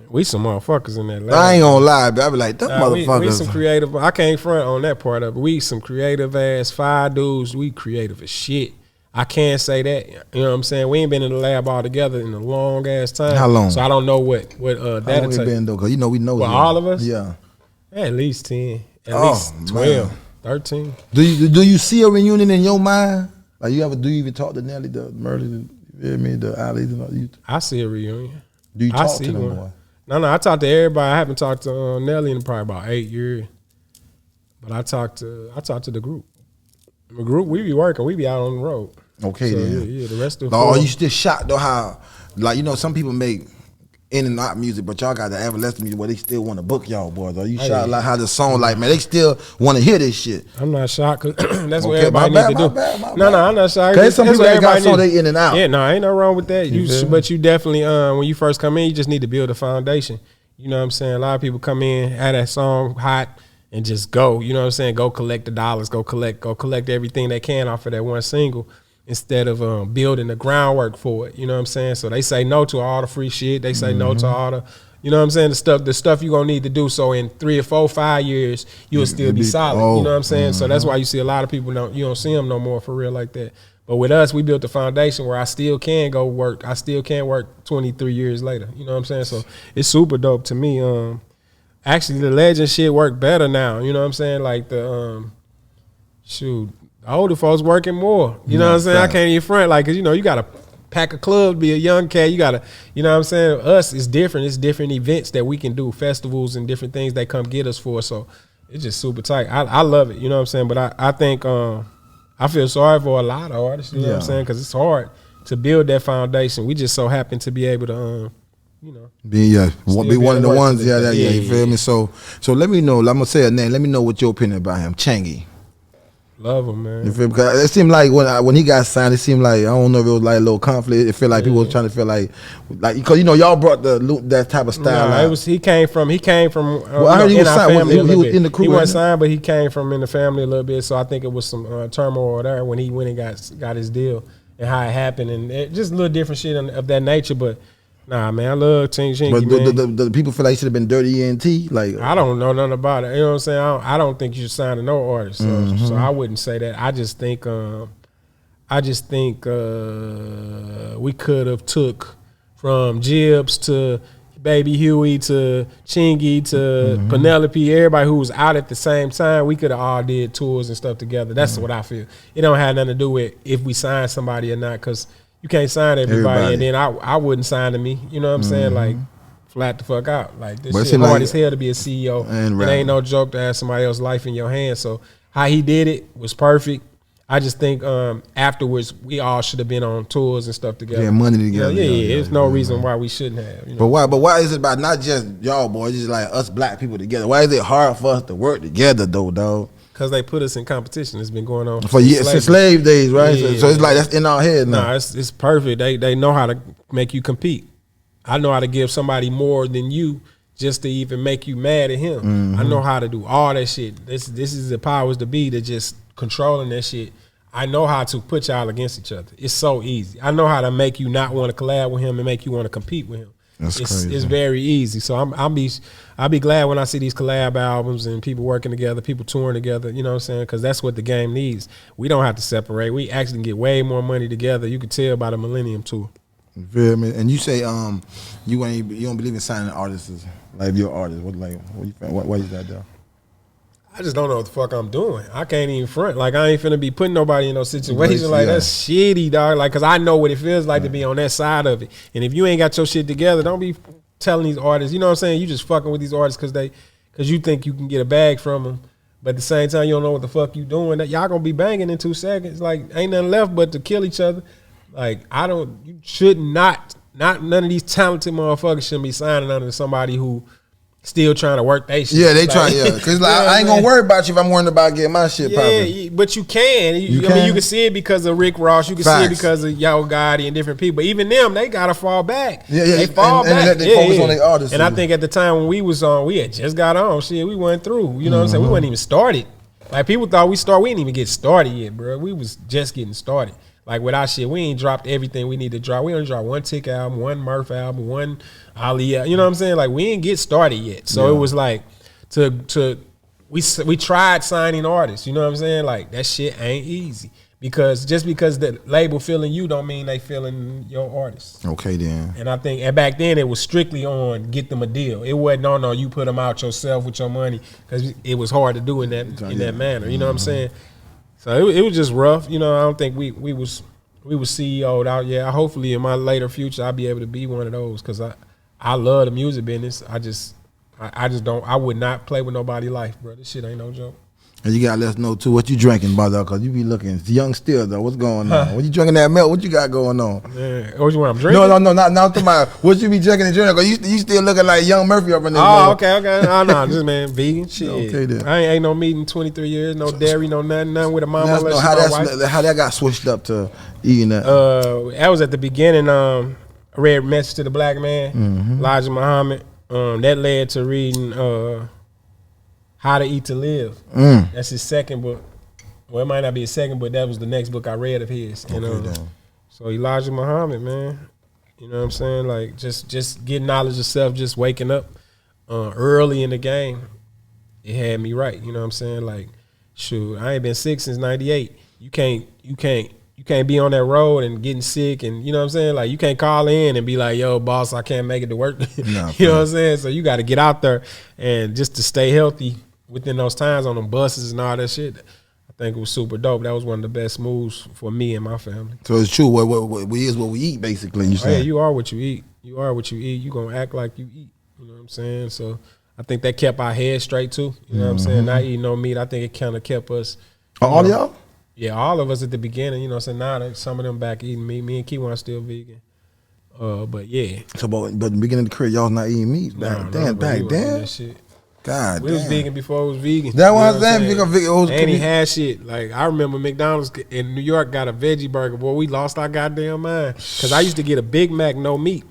we some motherfuckers in that lab. I ain't gonna lie, but I be like, them motherfuckers. We some creative. I can't front on that part of it. We some creative ass 5 dudes. We creative as shit. I can't say that. You know what I'm saying? We ain't been in the lab all together in a long ass time. How long? So I don't know what that'll take. Been though? Cause we know. Well, all of us? Yeah. At least 10. At least 12. Man. 13. Do you see a reunion in your mind? Like do you even talk to Nelly, the murder, the alleys and all you? I see a reunion. Do you talk to them more? No, I talk to everybody. I haven't talked to Nelly in probably about 8 years. But I talk to the group. The group, we be working. We be out on the road. Okay, so, then. Yeah, the rest of the are you still shocked though how, like, some people make in and out music, but y'all got the everlasting music where they still want to book y'all boys. Are you shocked like how the song, like, man, they still want to hear this shit? I'm not shocked because that's what everybody need to do. No, I'm not shocked. Cause some people that got songs they in and out. Yeah, no, ain't no wrong with that. But you definitely, when you first come in, you just need to build a foundation. You know what I'm saying? A lot of people come in, have that song hot, and just go. You know what I'm saying? Go collect the dollars. Go collect everything they can off of that one single, instead of building the groundwork for it. You know what I'm saying? So they say no to all the free shit. They say no to all the, you know what I'm saying, the stuff you're going to need to do. So in 3 or 4, 5 years, you'll still be solid. You know what I'm saying? So that's why you see a lot of people, you don't see them no more for real like that. But with us, we built the foundation where I still can go work. I still can work 23 years later. You know what I'm saying? So it's super dope to me. Actually, the legend shit work better now. You know what I'm saying? Like the, older folks working more. You know what I'm saying? I can't even front. Like, cause you got to pack a club, be a young cat. You got to, you know what I'm saying? Us, it's different. It's different events that we can do, festivals and different things they come get us for. So it's just super tight. I love it. You know what I'm saying? But I think I feel sorry for a lot of artists. You know what I'm saying? Because it's hard to build that foundation. We just so happen to be able to, be one of the ones. Yeah. You feel me? So let me know. I'm gonna say a name. Let me know what your opinion about him, Changi. Love him, man. You feel me? Because it seemed like when he got signed, it seemed like, I don't know if it was like a little conflict. It felt like people were trying to feel like because y'all brought that type of style. No, he came from. Well, I heard he was signed. He was in the crew. He wasn't signed, but he came from in the family a little bit. So I think it was some turmoil there when he went and got his deal and how it happened and just a little different shit of that nature. But nah, man, I love Chingy. But the people feel like he should have been Dirty ENT. Like, I don't know nothing about it. You know what I'm saying? I don't think you should sign to no artist. So I wouldn't say that. I just think we could have took from Jibbs to Baby Huey to Chingy to Penelope, everybody who was out at the same time. We could have all did tours and stuff together. That's what I feel. It don't have nothing to do with if we sign somebody or not, because you can't sign everybody. And then I wouldn't sign to me. You know what I'm saying? Like, flat the fuck out. Like, this shit hard as hell to be a CEO. And it ain't no joke to have somebody else's life in your hands. So how he did it was perfect. I just think afterwards we all should have been on tours and stuff together. Yeah, money together. There's no reason why we shouldn't have. But why is it about not just y'all boys, just like us black people together? Why is it hard for us to work together though, dog? Because they put us in competition. It's been going on for years, since slave days, right? Yeah, so it's like that's in our head now. Nah, it's perfect. They know how to make you compete. I know how to give somebody more than you just to even make you mad at him. I know how to do all that shit. This is the powers to be that just controlling that shit. I know how to put y'all against each other. It's so easy. I know how to make you not want to collab with him and make you want to compete with him. It's crazy. It's very easy. So I'll be glad when I see these collab albums and people working together, people touring together. You know what I'm saying? Because that's what the game needs. We don't have to separate. We actually get way more money together. You can tell by the Millennium Tour. You feel me? And you say you don't believe in signing artists like your artist. Why is that though? I just don't know what the fuck I'm doing. I can't even front. Like, I ain't finna be putting nobody in no situation like that's shitty, dog. Like, cause I know what it feels like to be on that side of it. And if you ain't got your shit together, don't be telling these artists. You know what I'm saying? You just fucking with these artists cause you think you can get a bag from them, but at the same time you don't know what the fuck you doing. That y'all gonna be banging in 2 seconds. Like, ain't nothing left but to kill each other. Like, you should not none of these talented motherfuckers should be signing under somebody who still trying to work they shit. Yeah, they try. Yeah, because like I ain't gonna worry about you if I'm worrying about getting my shit popping. Yeah, but you can. I mean, you can see it because of Rick Ross. You can see it because of Yo Gotti and different people. But even them, they gotta fall back. Yeah, they fall back. And they focus on their artists. And I think at the time when we was on, we had just got on. Shit, we went through. You know what I'm saying? We wasn't even started. Like people thought we started. We didn't even get started yet, bro. We was just getting started. Like with our shit, we ain't dropped everything we need to drop. We only dropped one Tick album, one Murph album, one Ali. You know what I'm saying? Like we ain't get started yet. So it was like we tried signing artists. You know what I'm saying? Like that shit ain't easy because just because the label feeling you don't mean they feeling your artist. Okay then. And I think back then it was strictly on get them a deal. It wasn't no you put them out yourself with your money because it was hard to do in that manner. You know what I'm saying? So it was just rough, you know. I don't think we was CEO'd out yet. Hopefully in my later future I'll be able to be one of those because I love the music business. I just don't. I would not play with nobody life, bro. This shit ain't no joke. And you gotta let us know too what you drinking, brother, because you be looking young still though. What's going on? When you drinking that milk, what you got going on? Yeah. What I'm drinking? No, not to my. What you be drinking and drinking? Cause you still looking like young Murphy up in there. Oh, okay. Oh no, just man, vegan shit. Okay then. I ain't ate no meat in 23 years. No dairy, no nothing with a mama. Let us know how that got switched up to eating that. That was at the beginning. I read Message to the Black Man, Elijah Muhammad. That led to reading How to Eat to Live. That's his second book. Well, it might not be his second, but that was the next book I read of his. And, so Elijah Muhammad, man, you know what I'm saying? Like just getting knowledge of self, just waking up early in the game, it had me right. You know what I'm saying? Like, shoot, I ain't been sick since '98. You can't be on that road and getting sick, and you know what I'm saying? Like you can't call in and be like, yo, boss, I can't make it to work. You know what I'm saying? So you got to get out there and just to stay healthy within those times on them buses and all that shit. I think it was super dope. That was one of the best moves for me and my family. So it's true. What we is what we eat, basically. You saying? Yeah, you are what you eat. You are what you eat. You gonna act like you eat. You know what I'm saying? So I think that kept our head straight too. You know what I'm saying? Not eating no meat. I think it kind of kept us. All y'all? Yeah, all of us at the beginning, you know, so now some of them back eating meat. Me and Keywan still vegan. But yeah. So but in the beginning of the career, y'all was not eating meat. Back then. That shit. God we was vegan before it was vegan. That was that. And he had shit. Like I remember McDonald's in New York got a veggie burger. Boy, we lost our goddamn mind. Cause I used to get a Big Mac, no meat.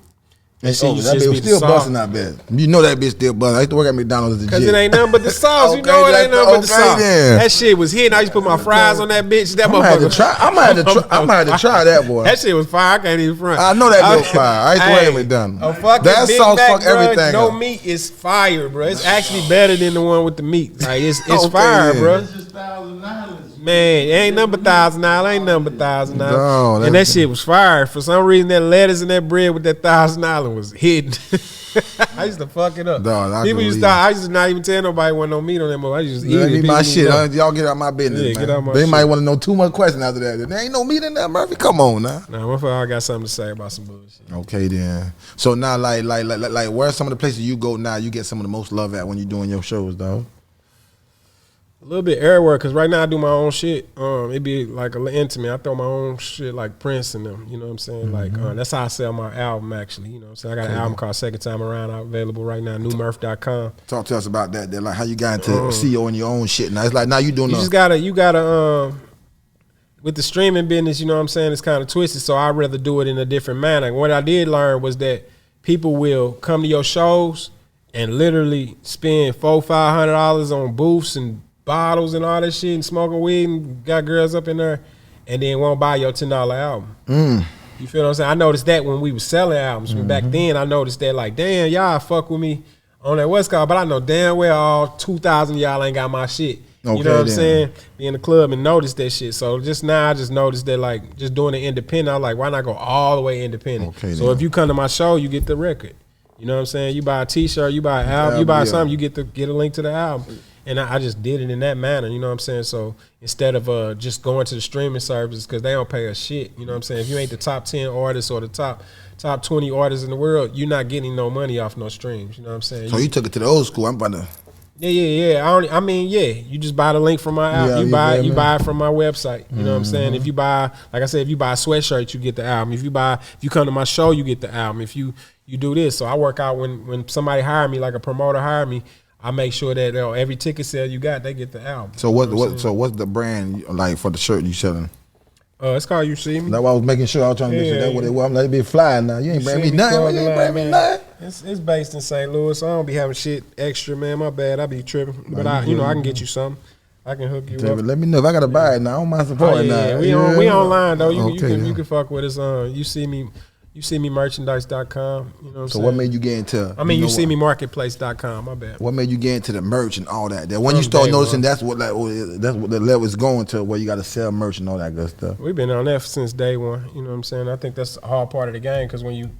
And that bitch was still busting that bitch. You know that bitch still busting. I used to work at McDonald's as a Cause it ain't nothing but the sauce. You know it ain't nothing but the sauce. Then. That shit was hitting. I used to put my fries on that bitch. That motherfucker. I might have to try that, boy. That shit was fire. I can't even front. I know that bitch fire. I used to work at McDonald's. That sauce fuck everything. No meat is fire, bro. It's actually better than the one with the meat. Like it's fire, bro. This is $1,000. Man, it ain't number $1,000. Ain't number $1,000. And that shit was fire. For some reason, that lettuce and that bread with that $1,000 was hidden. I used to fuck it up. People used to. I used to not even tell nobody want no meat on that mother. I just eat it. My shit. Y'all get out my business. Yeah, man. Get out my shit. Might want to know too much questions after that. There ain't no meat in there, Murphy. Come on now. Nah, I got something to say about some bullshit. Okay then. So now, like, where are some of the places you go now? You get some of the most love at when you're doing your shows, dog. A little bit everywhere, cause right now I do my own shit. It be like a little intimate. I throw my own shit like Prince and them. You know what I'm saying? Like that's how I sell my album actually. You know what I'm saying? I got an album called Second Time Around out available right now. newmurph.com. Talk to us about that. Then, like how you got into CEO and your own shit. Now it's like now you doing. You gotta with the streaming business. You know what I'm saying? It's kind of twisted. So I'd rather do it in a different manner. What I did learn was that people will come to your shows and literally spend $400-500 on booths and bottles and all that shit and smoking weed and got girls up in there and then won't buy your $10 album. You feel what I'm saying? I noticed that when we was selling albums. Back then I noticed that like, damn, y'all fuck with me on that West Coast, but I know damn well all 2,000 y'all ain't got my shit. You know what I'm saying? Be in the club and notice that shit. So just now I just noticed that like just doing it independent, I'm like, why not go all the way independent? So if you come to my show, you get the record. You know what I'm saying? You buy a t-shirt, you buy an album, you buy something, you get a link to the album. And I just did it in that manner, you know what I'm saying? So instead of just going to the streaming services, because they don't pay us shit, you know what I'm saying? If you ain't the top 10 artists or the top 20 artists in the world, you're not getting no money off no streams, you know what I'm saying? So you took it to the old school. I'm about to Yeah. I mean, you just buy the link from my album. You buy it from my website. You know what I'm saying? If you buy, like I said, if you buy a sweatshirt, you get the album. If you come to my show, you get the album. If you do this, so I work out when somebody hire me, like a promoter hire me, I make sure that every ticket sale you got, they get the album. So what's the brand like for the shirt you selling? It's called You See Me. That's why I was making sure. I was trying to make sure that's what it was. I'm like, it be flying now. You ain't bring me nothing. You ain't bring me nothing. It's based in St. Louis, so I don't be having shit extra, man. My bad. I be tripping, but I can get you something. I can hook you up. Let me know if I gotta buy it now. I don't mind supporting now. We online though. You can fuck with us on YouSeeMeMerchandise.com. You know what I'm saying? So what made you get into? YouSeeMeMarketplace.com. My bad. What made you get into the merch and all that? That when you start noticing that's what the level is going to, where you got to sell merch and all that good stuff. We've been on that since day one. You know what I'm saying? I think that's a hard part of the game, because when you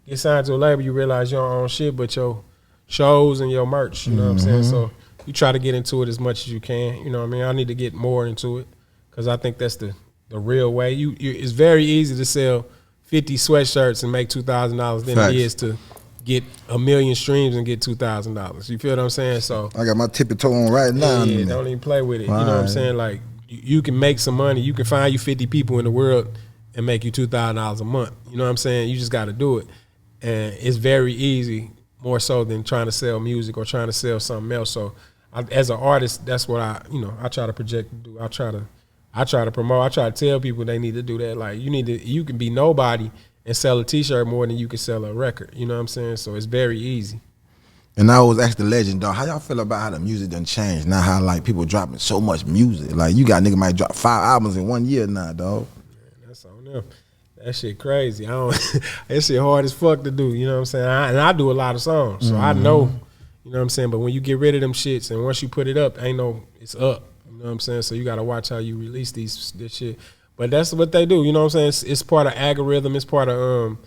get signed to a label, you realize you don't own shit but your shows and your merch. You know what I'm saying? So you try to get into it as much as you can. You know what I mean? I need to get more into it, because I think that's the real way. It's very easy to sell 50 sweatshirts and make $2,000 than it is to get 1 million streams and get $2,000. You feel what I'm saying? So I got my Tippie Toe on right now. Yeah, don't even play with it. You know what I'm saying? Like, you can make some money. You can find you 50 people in the world and make you $2,000 a month. You know what I'm saying? You just got to do it. And it's very easy, more so than trying to sell music or trying to sell something else. So as an artist, that's what I try to project and do. I try to promote. I try to tell people they need to do that. Like, you can be nobody and sell a T-shirt more than you can sell a record. You know what I'm saying? So it's very easy. And I always ask the legend, dog, how y'all feel about how the music done changed? Now how like people dropping so much music. Like, you got nigga might drop 5 albums in 1 year now, dog. Man, that's on them. That shit crazy. That shit hard as fuck to do. You know what I'm saying? I do a lot of songs, so I know. You know what I'm saying? But when you get rid of them shits and once you put it up, it's up. You know what I'm saying? So you got to watch how you release this shit. But that's what they do. You know what I'm saying? It's part of algorithm. It's part of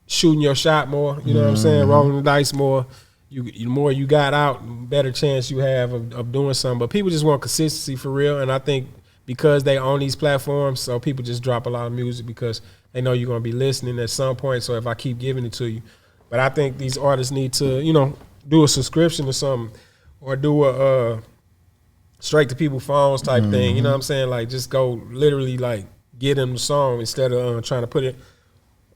shooting your shot more. You know what I'm saying? Rolling the dice more. The more you got out, better chance you have of doing something. But people just want consistency for real. And I think because they own these platforms, so people just drop a lot of music because they know you're going to be listening at some point. So if I keep giving it to you. But I think these artists need to, do a subscription or something, or do a straight to people's phones type thing. You know what I'm saying? Like, just go literally like get them the song instead of trying to put it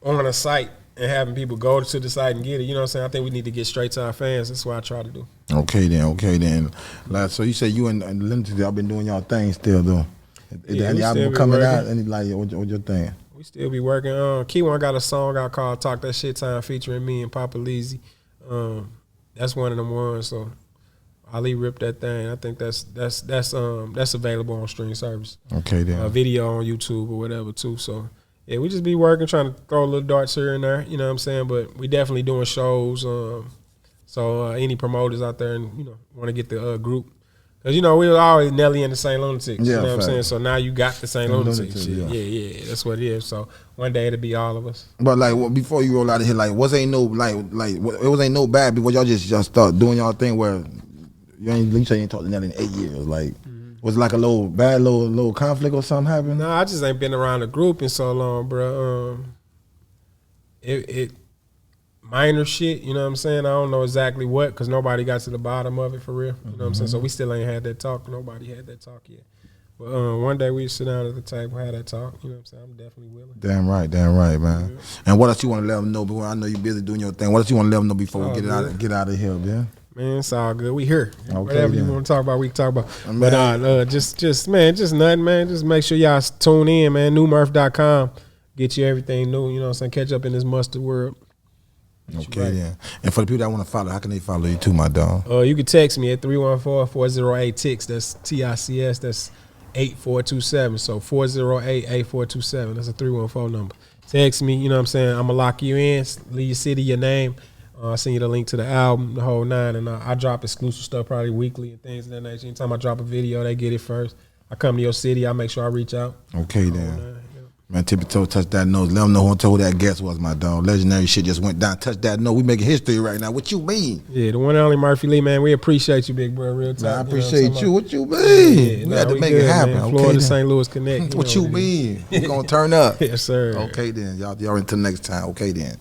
on a site and having people go to the site and get it. You know what I'm saying? I think we need to get straight to our fans. That's what I try to do. Okay then. Like, so you say you and Lunatics, y'all been doing y'all thing still though. Is there any album coming out? Any like what your thing? We still be working. Key1 got a song out called "Talk That Shit Time" featuring me and Papa Leezy. That's one of them ones. So Ali ripped that thing. I think that's available on streaming service. Okay, then. Video on YouTube or whatever too. So yeah, we just be working, trying to throw a little darts here and there. You know what I'm saying? But we definitely doing shows. So any promoters out there and want to get the group. Cause we were always Nelly and the St. Lunatics. You know what I'm saying? So now you got the St. Lunatics shit. Yeah, that's what it is. So one day it'll be all of us. But like before you roll out of here, like it was ain't no bad before y'all just start doing y'all thing where you say you ain't talked to Nelly in 8 years. Like was it like a little conflict or something happened? No, I just ain't been around the group in so long, bro. It minor shit, you know what I'm saying? I don't know exactly what, because nobody got to the bottom of it for real. You know what I'm saying? So we still ain't had that talk. Nobody had that talk yet. But one day we sit down at the table, have that talk. You know what I'm saying? I'm definitely willing. Damn right, man. Yeah. And what else you want to let them know? I know you're busy doing your thing. What else you want to let them know before we get out of here, man? Man, it's all good. We here. Okay, whatever you want to talk about, we can talk about. But just nothing, man. Just make sure y'all tune in, man. Newmurph.com. Get you everything new. You know what I'm saying? Catch up in this mustard world. Okay, then. And for the people that want to follow, how can they follow you too, my dog? You can text me at 314-408-TICS. That's TICS. That's 8427. So 408-8427. That's a 314 number. Text me, you know what I'm saying? I'm going to lock you in, leave your city, your name. I'll send you the link to the album, the whole nine. And I drop exclusive stuff probably weekly and things of that nature. Anytime I drop a video, they get it first. I come to your city, I make sure I reach out. Okay, then. Man, Tippie Toe, touch that nose. Let them know who that guest was, my dog. Legendary shit just went down. Touch that nose. We making history right now. What you mean? Yeah, the one and only Murphy Lee, man. We appreciate you, big bro. Real time. Nah, I appreciate you. What you mean? We had to make it happen. Man. Florida, St. Louis Connect. What you mean? We gonna turn up. Yes, sir. Okay, then. Y'all until next time. Okay, then.